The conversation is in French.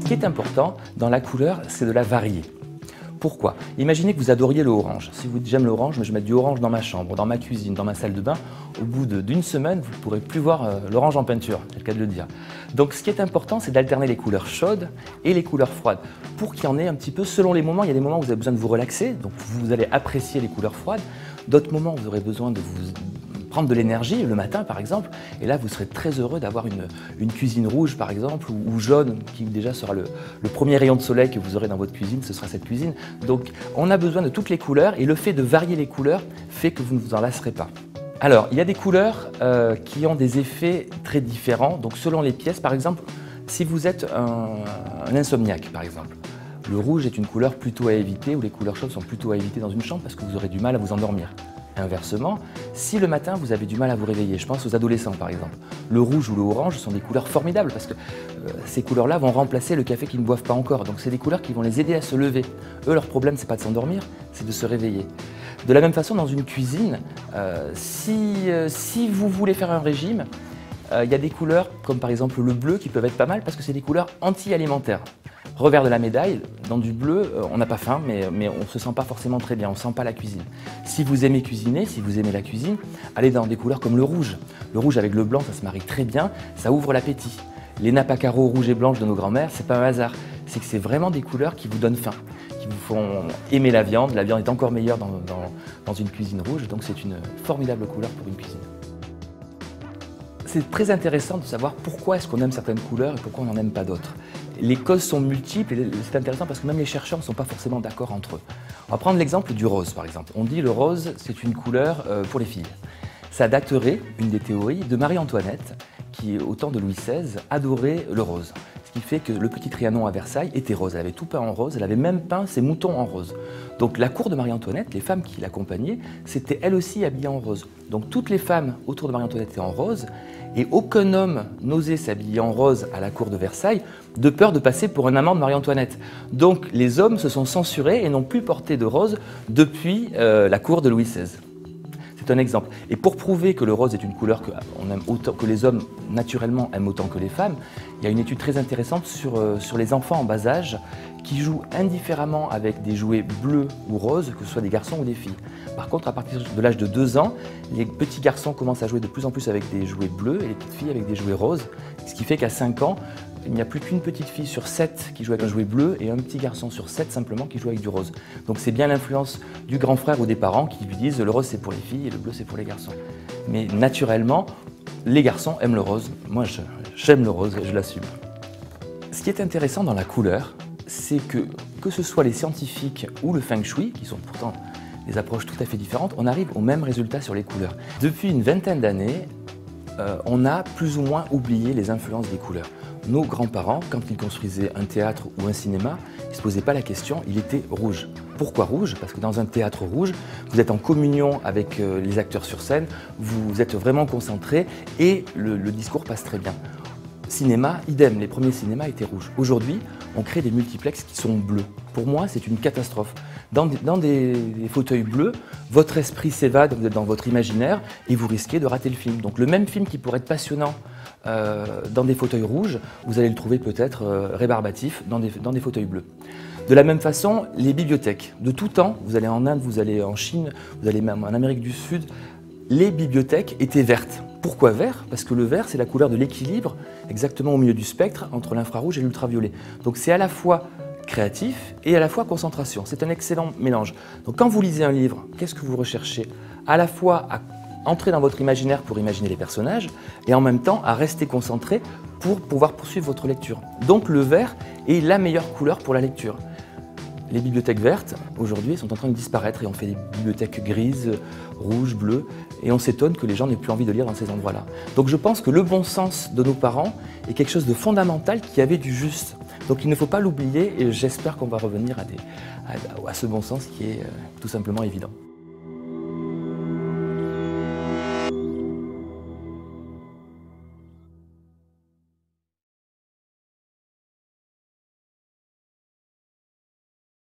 Ce qui est important dans la couleur, c'est de la varier. Pourquoi? Imaginez que vous adoriez le orange. Si vous dites j'aime l'orange, mais je mets du orange dans ma chambre, dans ma cuisine, dans ma salle de bain, au bout d'une semaine, vous ne pourrez plus voir l'orange en peinture, c'est le cas de le dire. Donc ce qui est important, c'est d'alterner les couleurs chaudes et les couleurs froides, pour qu'il y en ait un petit peu selon les moments. Il y a des moments où vous avez besoin de vous relaxer, donc vous allez apprécier les couleurs froides. D'autres moments, vous aurez besoin de vous prendre de l'énergie, le matin par exemple, et là vous serez très heureux d'avoir une cuisine rouge par exemple, ou jaune, qui déjà sera le premier rayon de soleil que vous aurez dans votre cuisine, ce sera cette cuisine. Donc on a besoin de toutes les couleurs, et le fait de varier les couleurs fait que vous ne vous en lasserez pas. Alors il y a des couleurs qui ont des effets très différents, donc selon les pièces. Par exemple, si vous êtes un insomniaque par exemple, le rouge est une couleur plutôt à éviter, ou les couleurs chaudes sont plutôt à éviter dans une chambre parce que vous aurez du mal à vous endormir. Inversement, si le matin vous avez du mal à vous réveiller, je pense aux adolescents par exemple, le rouge ou le orange sont des couleurs formidables parce que ces couleurs-là vont remplacer le café qu'ils ne boivent pas encore. Donc c'est des couleurs qui vont les aider à se lever. Eux, leur problème, c'est pas de s'endormir, c'est de se réveiller. De la même façon, dans une cuisine, si vous voulez faire un régime, il y a des couleurs comme par exemple le bleu qui peuvent être pas mal parce que c'est des couleurs anti-alimentaires. Revers de la médaille, dans du bleu, on n'a pas faim, mais on ne se sent pas forcément très bien, on ne sent pas la cuisine. Si vous aimez cuisiner, si vous aimez la cuisine, allez dans des couleurs comme le rouge. Le rouge avec le blanc, ça se marie très bien, ça ouvre l'appétit. Les nappes à carreaux rouges et blanches de nos grands-mères, c'est pas un hasard. C'est que c'est vraiment des couleurs qui vous donnent faim, qui vous font aimer la viande. La viande est encore meilleure dans une cuisine rouge, donc c'est une formidable couleur pour une cuisine. C'est très intéressant de savoir pourquoi est-ce qu'on aime certaines couleurs et pourquoi on n'en aime pas d'autres. Les causes sont multiples et c'est intéressant parce que même les chercheurs ne sont pas forcément d'accord entre eux. On va prendre l'exemple du rose par exemple. On dit le rose c'est une couleur pour les filles. Ça daterait, une des théories, de Marie-Antoinette qui au temps de Louis XVI adorait le rose. Ce qui fait que le petit Trianon à Versailles était rose. Elle avait tout peint en rose, elle avait même peint ses moutons en rose. Donc la cour de Marie-Antoinette, les femmes qui l'accompagnaient, c'était elles aussi habillées en rose. Donc toutes les femmes autour de Marie-Antoinette étaient en rose et aucun homme n'osait s'habiller en rose à la cour de Versailles de peur de passer pour un amant de Marie-Antoinette. Donc les hommes se sont censurés et n'ont plus porté de rose depuis la cour de Louis XVI. C'est un exemple. Et pour prouver que le rose est une couleur qu'on aime autant, que les hommes naturellement aiment autant que les femmes, il y a une étude très intéressante sur les enfants en bas âge qui jouent indifféremment avec des jouets bleus ou roses, que ce soit des garçons ou des filles. Par contre, à partir de l'âge de 2 ans, les petits garçons commencent à jouer de plus en plus avec des jouets bleus et les petites filles avec des jouets roses, ce qui fait qu'à 5 ans, il n'y a plus qu'une petite fille sur 7 qui joue avec un jouet bleu et un petit garçon sur 7 simplement qui joue avec du rose. Donc c'est bien l'influence du grand frère ou des parents qui lui disent le rose c'est pour les filles et le bleu c'est pour les garçons. Mais naturellement, les garçons aiment le rose. Moi j'aime le rose et je l'assume. Ce qui est intéressant dans la couleur, c'est que ce soit les scientifiques ou le feng shui, qui sont pourtant des approches tout à fait différentes, on arrive au même résultat sur les couleurs. Depuis une vingtaine d'années, on a plus ou moins oublié les influences des couleurs. Nos grands-parents, quand ils construisaient un théâtre ou un cinéma, ils ne se posaient pas la question, il était rouge. Pourquoi rouge? Parce que dans un théâtre rouge, vous êtes en communion avec les acteurs sur scène, vous êtes vraiment concentrés et le discours passe très bien. Cinéma, idem, les premiers cinémas étaient rouges. Aujourd'hui, on crée des multiplexes qui sont bleus. Pour moi, c'est une catastrophe. Dans des fauteuils bleus, votre esprit s'évade, vous êtes dans votre imaginaire et vous risquez de rater le film. Donc le même film qui pourrait être passionnant dans des fauteuils rouges, vous allez le trouver peut-être rébarbatif dans des fauteuils bleus. De la même façon, les bibliothèques. De tout temps, vous allez en Inde, vous allez en Chine, vous allez même en Amérique du Sud, les bibliothèques étaient vertes. Pourquoi vert? Parce que le vert, c'est la couleur de l'équilibre, exactement au milieu du spectre, entre l'infrarouge et l'ultraviolet. Donc c'est à la fois créatif et à la fois concentration. C'est un excellent mélange. Donc quand vous lisez un livre, qu'est-ce que vous recherchez? À la fois à entrer dans votre imaginaire pour imaginer les personnages et en même temps à rester concentré pour pouvoir poursuivre votre lecture. Donc le vert est la meilleure couleur pour la lecture. Les bibliothèques vertes, aujourd'hui, sont en train de disparaître et on fait des bibliothèques grises, rouges, bleues, et on s'étonne que les gens n'aient plus envie de lire dans ces endroits-là. Donc je pense que le bon sens de nos parents est quelque chose de fondamental qui avait du juste. Donc il ne faut pas l'oublier et j'espère qu'on va revenir à ce bon sens qui est tout simplement évident.